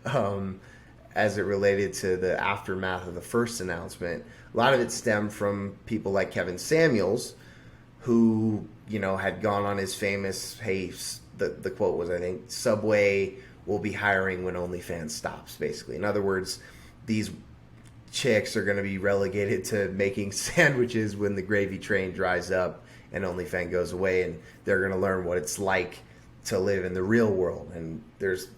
um, as it related to the aftermath of the first announcement. A lot of it stemmed from people like Kevin Samuels, who, had gone on his famous, hey, the quote was, I think, Subway will be hiring when OnlyFans stops, basically. In other words, these chicks are going to be relegated to making sandwiches when the gravy train dries up and OnlyFans goes away, and they're going to learn what it's like to live in the real world. And there's,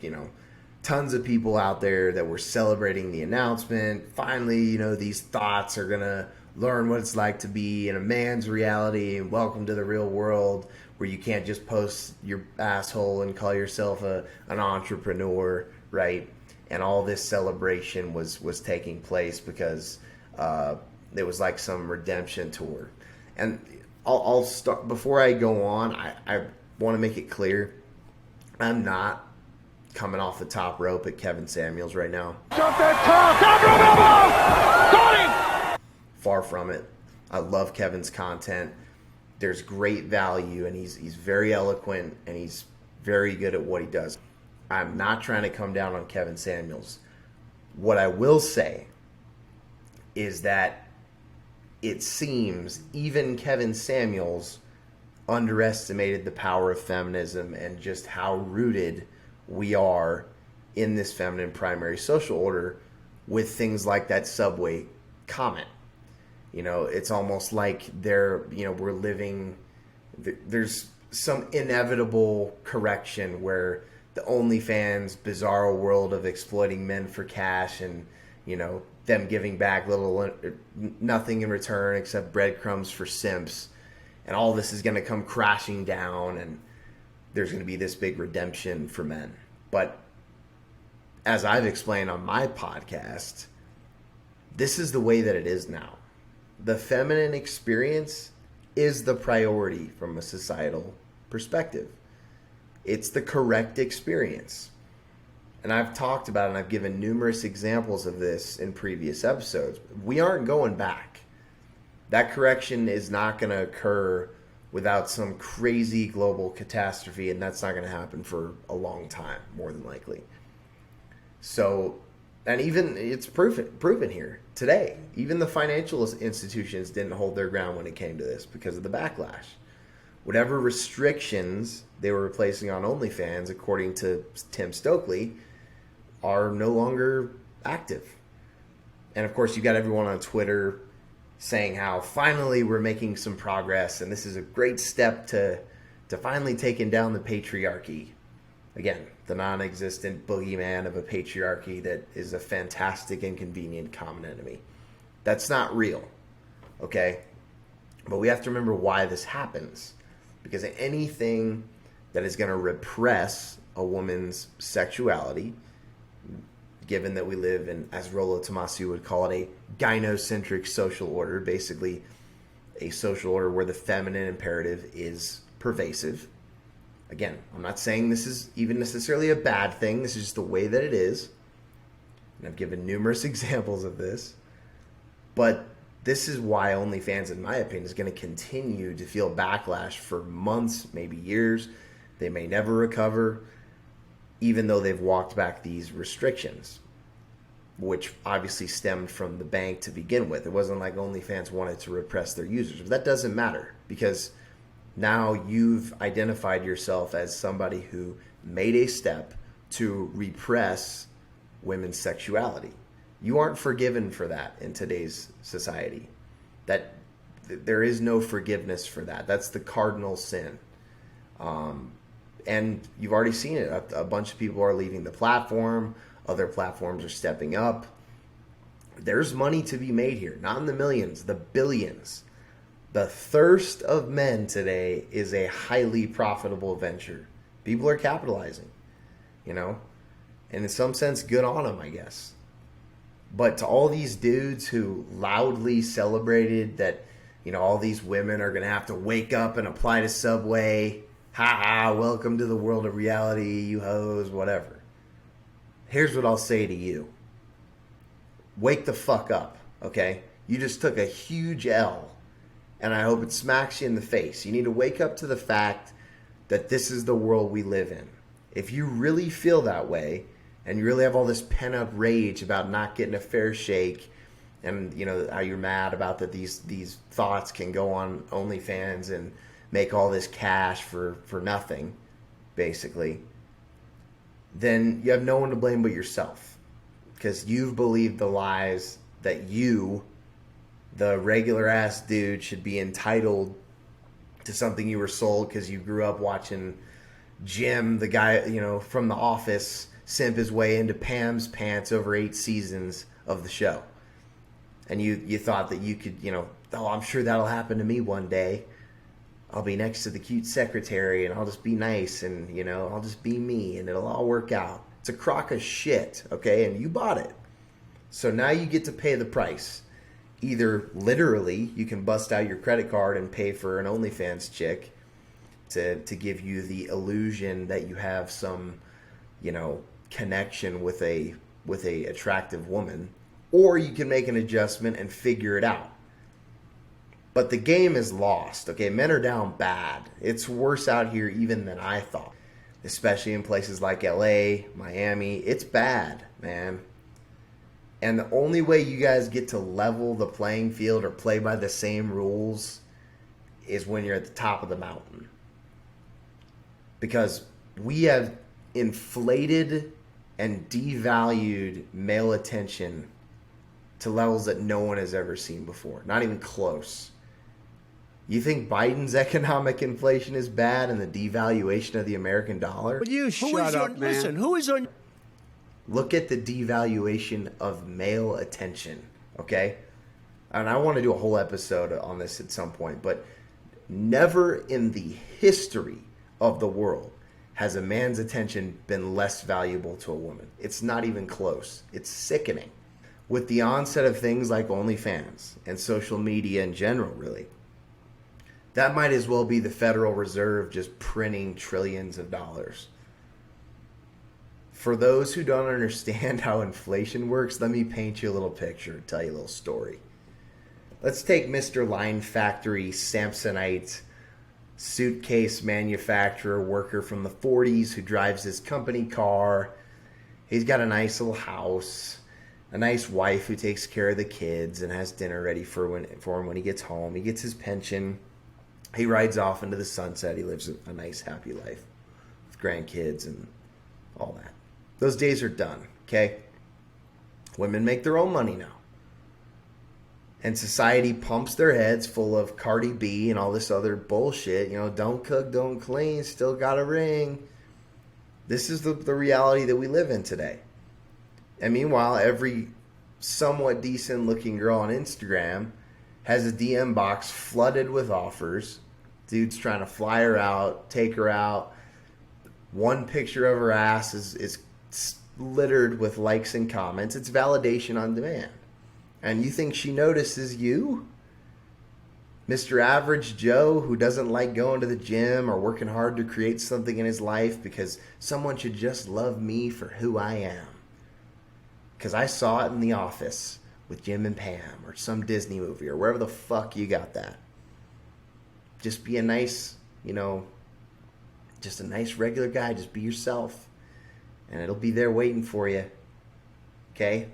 tons of people out there that were celebrating the announcement. Finally, these thoughts are going to learn what it's like to be in a man's reality, and welcome to the real world where you can't just post your asshole and call yourself an entrepreneur, right? And all this celebration was taking place because it was like some redemption tour. And I'll start, before I go on, I want to make it clear, I'm not coming off the top rope at Kevin Samuels right now. Jump that top elbow! Got him! Far from it. I love Kevin's content. There's great value, and he's very eloquent, and he's very good at what he does. I'm not trying to come down on Kevin Samuels. What I will say is that it seems even Kevin Samuels underestimated the power of feminism and just how rooted we are in this feminine primary social order with things like that Subway comment. It's almost like we're living, there's some inevitable correction where the OnlyFans bizarro world of exploiting men for cash and, them giving back nothing in return except breadcrumbs for simps. And all this is going to come crashing down, and there's going to be this big redemption for men. But as I've explained on my podcast, this is the way that it is now. The feminine experience is the priority from a societal perspective. It's the correct experience. And I've talked about it, and I've given numerous examples of this in previous episodes. We aren't going back. That correction is not going to occur without some crazy global catastrophe, and that's not going to happen for a long time, more than likely. So, and even it's proven here today. Even the financial institutions didn't hold their ground when it came to this because of the backlash. Whatever restrictions they were placing on OnlyFans, according to Tim Stokely, are no longer active. And of course, you got everyone on Twitter saying how finally we're making some progress, and this is a great step to finally taking down the patriarchy. Again, the non-existent boogeyman of a patriarchy that is a fantastic and convenient common enemy. That's not real, okay? But we have to remember why this happens. Because anything that is going to repress a woman's sexuality, given that we live in, as Rollo Tomassi would call it, a gynocentric social order, basically a social order where the feminine imperative is pervasive. Again, I'm not saying this is even necessarily a bad thing. This is just the way that it is. And I've given numerous examples of this. But this is why OnlyFans, in my opinion, is going to continue to feel backlash for months, maybe years. They may never recover, even though they've walked back these restrictions, which obviously stemmed from the bank to begin with. It wasn't like OnlyFans wanted to repress their users. But that doesn't matter, because now you've identified yourself as somebody who made a step to repress women's sexuality. You aren't forgiven for that in today's society. That there is no forgiveness for that. That's the cardinal sin. And you've already seen it. A bunch of people are leaving the platform. Other platforms are stepping up. There's money to be made here. Not in the millions, the billions. The thirst of men today is a highly profitable venture. People are capitalizing, And in some sense, good on them, I guess. But to all these dudes who loudly celebrated that, all these women are going to have to wake up and apply to Subway. Ha ha, welcome to the world of reality, you hoes, whatever. Here's what I'll say to you. Wake the fuck up, okay? You just took a huge L, and I hope it smacks you in the face. You need to wake up to the fact that this is the world we live in. If you really feel that way, and you really have all this pent up rage about not getting a fair shake, and you know how you're mad about that these thoughts can go on OnlyFans and make all this cash for nothing, basically, then you have no one to blame but yourself, because you've believed the lies that you, the regular ass dude, should be entitled to something you were sold because you grew up watching Jim, the guy, you know, from The Office, simp his way into Pam's pants over 8 seasons of the show. And you thought that you could, you know, oh, I'm sure that'll happen to me one day. I'll be next to the cute secretary and I'll just be nice and, you know, I'll just be me and it'll all work out. It's a crock of shit, okay? And you bought it. So now you get to pay the price. Either literally you can bust out your credit card and pay for an OnlyFans chick to give you the illusion that you have some, you know, connection with a attractive woman, or you can make an adjustment and figure it out. But the game is lost, okay? Men are down bad. It's worse out here even than I thought, especially in places like LA, Miami. It's bad, man. And the only way you guys get to level the playing field or play by the same rules is when you're at the top of the mountain. Because we have inflated and devalued male attention to levels that no one has ever seen before. Not even close. You think Biden's economic inflation is bad and the devaluation of the American dollar? Will you shut up, man? Listen, who is on... Look at the devaluation of male attention, okay? And I want to do a whole episode on this at some point, but never in the history of the world has a man's attention been less valuable to a woman. It's not even close. It's sickening. With the onset of things like OnlyFans and social media in general, really, that might as well be the Federal Reserve just printing trillions of dollars. For those who don't understand how inflation works, let me paint you a little picture, tell you a little story. Let's take Mr. Line Factory Samsonite suitcase manufacturer worker from the 40s who drives his company car. He's got a nice little house, a nice wife who takes care of the kids and has dinner ready for him when he gets home. He gets his pension. He rides off into the sunset. He lives a nice, happy life with grandkids and all that. Those days are done, okay? Women make their own money now. And society pumps their heads full of Cardi B and all this other bullshit. You know, don't cook, don't clean, still got a ring. This is the reality that we live in today. And meanwhile, every somewhat decent looking girl on Instagram has a DM box flooded with offers. Dude's trying to fly her out, take her out. One picture of her ass is littered with likes and comments. It's validation on demand. And you think she notices you? Mr. Average Joe, who doesn't like going to the gym or working hard to create something in his life because someone should just love me for who I am. Because I saw it in The Office with Jim and Pam or some Disney movie or wherever the fuck you got that. Just be a nice, you know, just a nice regular guy. Just be yourself. And it'll be there waiting for you. Okay?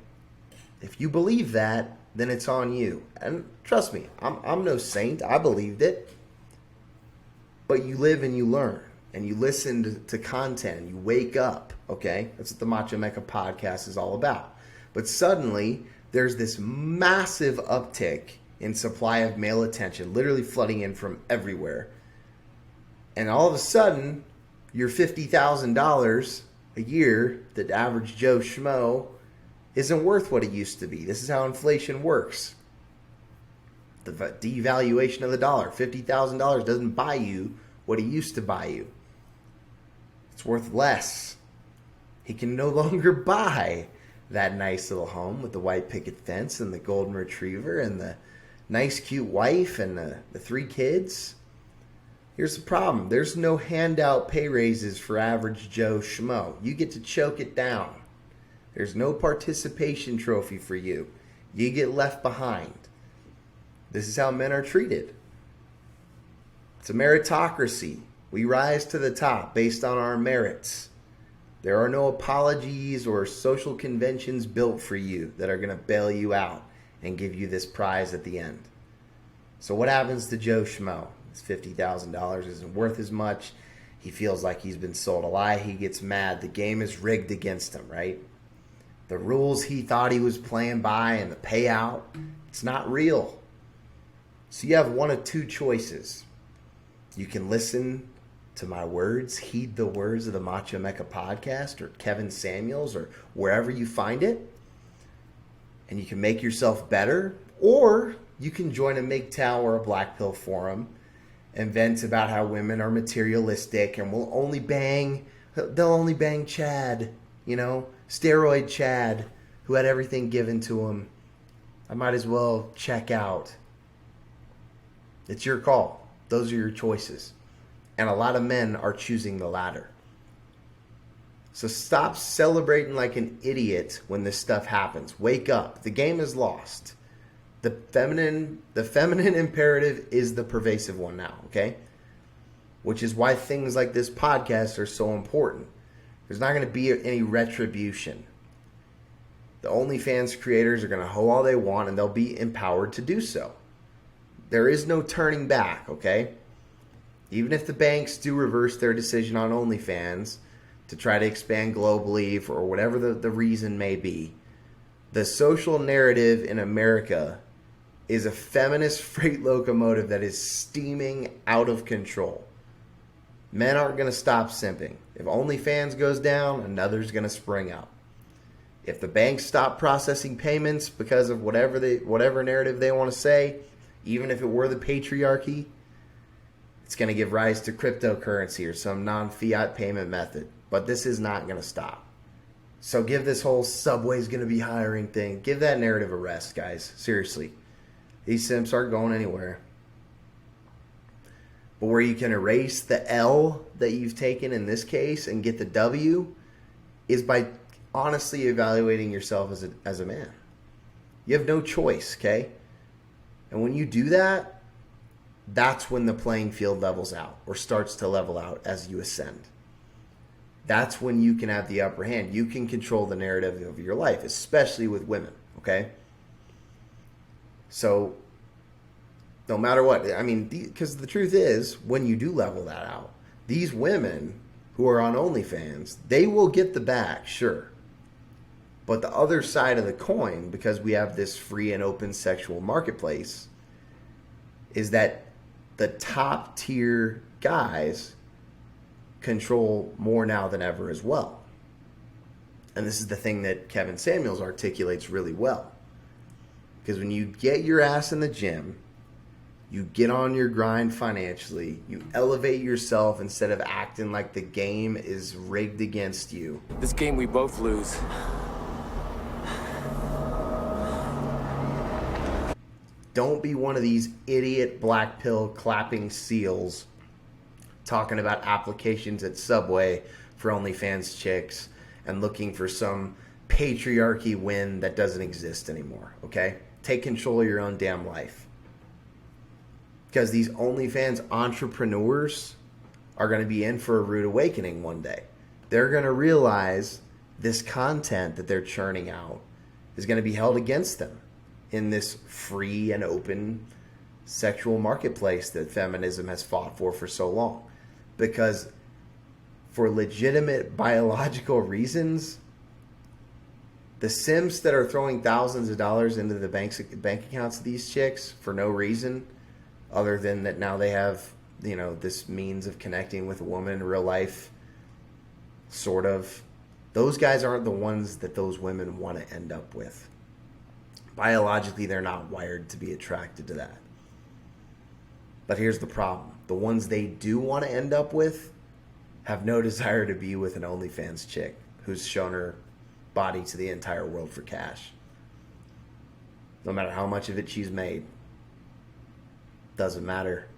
If you believe that, then it's on you. And trust me, I'm no saint. I believed it. But you live and you learn. And you listen to content. You wake up. Okay? That's what the Macho Mecca podcast is all about. But suddenly, there's this massive uptick in supply of male attention, literally flooding in from everywhere. And all of a sudden, your $50,000 a year that average Joe Schmo isn't worth what it used to be. This is how inflation works. The devaluation of the dollar. $50,000 doesn't buy you what it used to buy you. It's worth less. He can no longer buy that nice little home with the white picket fence and the golden retriever and the nice cute wife and the 3 kids. Here's the problem. There's no handout pay raises for average Joe Schmo. You get to choke it down. There's no participation trophy for you. You get left behind. This is how men are treated. It's a meritocracy. We rise to the top based on our merits. There are no apologies or social conventions built for you that are going to bail you out and give you this prize at the end. So what happens to Joe Schmo? His $50,000 isn't worth as much. He feels like he's been sold a lie. He gets mad. The game is rigged against him, right? The rules he thought he was playing by and the payout, it's not real. So you have one of two choices. You can listen to my words, heed the words of the Macho Mecca podcast or Kevin Samuels or wherever you find it, and you can make yourself better, or you can join a MGTOW or a Black Pill forum and vent about how women are materialistic and they'll only bang Chad, steroid Chad, who had everything given to him. I might as well check out. It's your call. Those are your choices. And a lot of men are choosing the latter. So stop celebrating like an idiot when this stuff happens. Wake up. The game is lost. The feminine imperative is the pervasive one now, okay? Which is why things like this podcast are so important. There's not going to be any retribution. The OnlyFans creators are going to hoe all they want, and they'll be empowered to do so. There is no turning back, okay? Even if the banks do reverse their decision on OnlyFans to try to expand globally or whatever the reason may be, the social narrative in America is a feminist freight locomotive that is steaming out of control. Men aren't going to stop simping. If OnlyFans goes down, another's going to spring up. If the banks stop processing payments because of whatever narrative they want to say, even if it were the patriarchy, it's going to give rise to cryptocurrency or some non-fiat payment method. But this is not going to stop. So give this whole Subway's going to be hiring thing, give that narrative a rest, guys. Seriously. These simps aren't going anywhere. But where you can erase the L that you've taken in this case and get the W is by honestly evaluating yourself as a man. You have no choice, okay? And when you do that, that's when the playing field levels out or starts to level out as you ascend. That's when you can have the upper hand. You can control the narrative of your life, especially with women, okay? So, no matter what, because the truth is, when you do level that out, these women who are on OnlyFans, they will get the bag, sure. But the other side of the coin, because we have this free and open sexual marketplace, is that the top tier guys control more now than ever as well. And this is the thing that Kevin Samuels articulates really well. Because when you get your ass in the gym, you get on your grind financially, you elevate yourself instead of acting like the game is rigged against you. This game we both lose. Don't be one of these idiot black pill clapping seals talking about applications at Subway for OnlyFans chicks and looking for some patriarchy win that doesn't exist anymore, okay? Take control of your own damn life. Because these OnlyFans entrepreneurs are going to be in for a rude awakening one day. They're going to realize this content that they're churning out is going to be held against them in this free and open sexual marketplace that feminism has fought for so long. Because for legitimate biological reasons, the simps that are throwing thousands of dollars into the bank accounts of these chicks for no reason other than that now they have, this means of connecting with a woman in real life, sort of. Those guys aren't the ones that those women want to end up with. Biologically, they're not wired to be attracted to that. But here's the problem. The ones they do want to end up with have no desire to be with an OnlyFans chick who's shown her body to the entire world for cash. No matter how much of it she's made. Doesn't matter.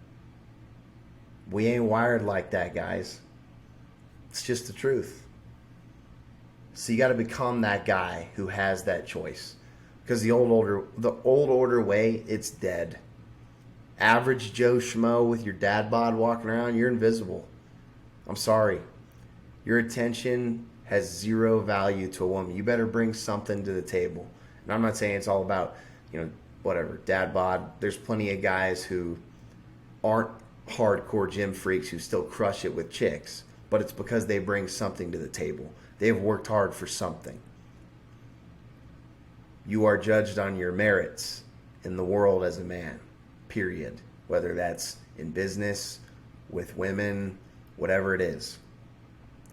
We ain't wired like that, guys. It's just the truth. So you got to become that guy who has that choice. Because the old order way, it's dead. Average Joe Schmo with your dad bod walking around, you're invisible. I'm sorry. Your attention has zero value to a woman. You better bring something to the table. And I'm not saying it's all about, whatever, dad bod. There's plenty of guys who aren't hardcore gym freaks who still crush it with chicks, but it's because they bring something to the table. They've worked hard for something. You are judged on your merits in the world as a man, period. Whether that's in business, with women, whatever it is.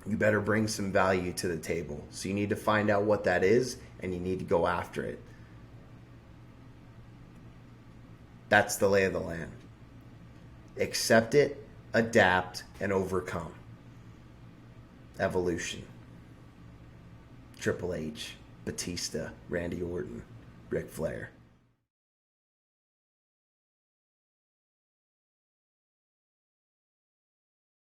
You better bring some value to the table. So you need to find out what that is, and you need to go after it. That's the lay of the land. Accept it, adapt, and overcome. Evolution. Triple H, Batista, Randy Orton, Ric Flair.